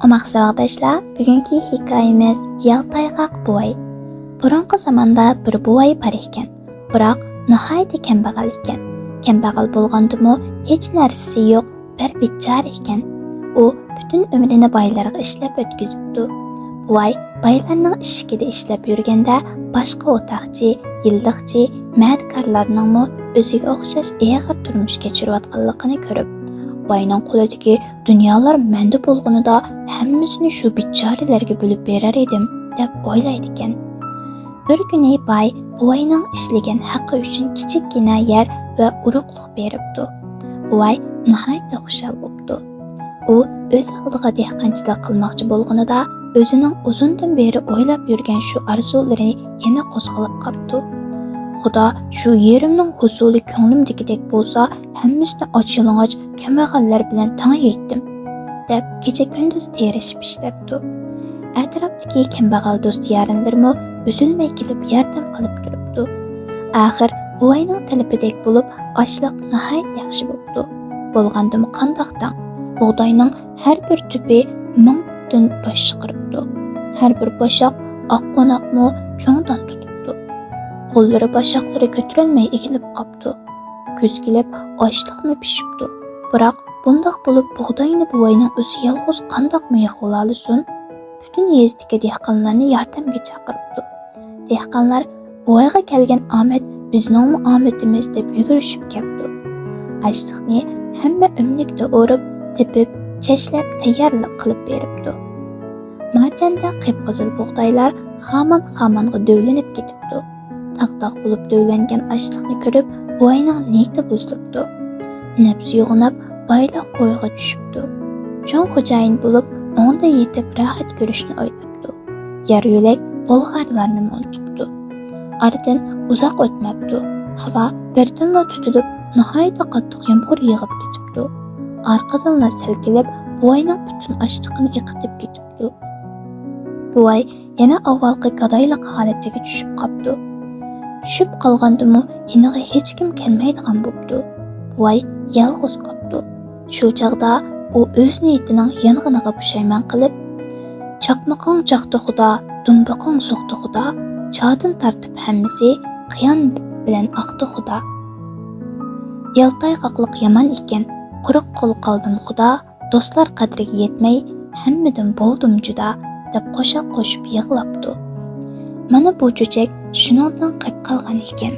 Umaqsi vaqdaşlar, bugungi hikoyamiz Yaltayqoq buvay. Burunqi zamonda bir buvay bor ekan, biroq nihoyatda kambag'al ekan. Kambag'al bo'lgandimi, hech narsasi yo'q, bir bichora ekan. U butun umrini boylarga ishlab o'tkazibdi. Buvay boylarning ishigida ishlab yurganda, boshqa o'taqchi, yildiqchi, ma'dkorlarning o'ziga o'xshash og'ir turmush kechirayotganligini ko'rib, boyning qo'lidagi dunyolar menda bo'lganida hammasini shu bichoralarga bo'lib berar edim deb o'ylaydi ekan. Bir kuni boy buvayning ishlagan haqqi uchun kichikgina yer va urug'liq beribdi. Buvay nihoyatda xushal bo'ldi. U o'z oldiga dehqonchilik qilmoqchi bo'lganida o'zining uzundan beri o'ylab yurgan shu orzularini yana qo'zg'alib qopdi. Xudo shu yerimning husuli ko'nglimdagidek bo'lsa, hammasini och-yalang'och kambag'allar bilan tang yetdim deb kecha kunduz terishib ishlabdi. Atrofdagi kambag'al do'st yarinlarmi uzilmay kelib yordam qilib turibdi. Axir buvayning talabidek bo'lib, ochliq nihoyat yaxshi bo'ldi. Bo'lgandimi qandoqdan? Bug'doyning har bir tubi 1000 ton bosh chiqaribdi. Har bir boshoq oqqo'noqmi cho'ngdan tutibdi. Qo'llari boshoqlari ko'tarilmay egilib qopdi. Ko'z kelib ochliqmi pishibdi. Biroq bundoq bo'lib bug'doyni buvayning o'zi yolg'iz qandoqmi yig'ila olsin? Butun yezdagi dehqonlarni yordamga chaqiribdi. Dehqonlar buvayga kelgan omad bizning omadimiz deb yugurishib keldi. Ochliqni hamma umlikda o'rib, tepib, chashlab tayyorlik qilib beribdi. Marjanda qip-qizil bug'doylar xaman-xamonga dövlanib ketibdi. Taq-taq bo'lib dövlangan ochliqni ko'rib, buvayning niyati buzilibdi. Nafsi yo'g'inib, boyliq qo'yga tushibdi. Cho'ng xo'jayin bo'lib, onda yetib rohat ko'rishni o'ylabdi. Yer yo'lak bolg'arlarni unutibdi. Aradan uzoq o'tmabdi. Havo birdanla tutilib, nihoyatda qattiq yomg'ir yog'ib ketibdi. Orqadanla silkilib, buvayning butun ochliqini yiqitib ketibdi. Buvay yana avvalgi gadoylik holatiga tushib qopdi. Tushib qolgandimi, yeniga hech kim kelmaydigan bo'pti. Buvay yolg'iz qopdi. Shu chaqda u o'z niyatining yong'iniga pushaymon qilib, chaqmaqing chaqdi xudo, dumbiqing suqdi xudo, chodin tartib hammasi qiyon bilan oqdi xudo. Yaltayqoqlik yomon ekan, quruq qo'l qoldim xudo, do'stlar qadriga yetmay, hammadan bo'ldim juda deb qo'shiq qo'shib yig'labdi. Mana bu cho'chak shuningdan qilib qolgan ekan.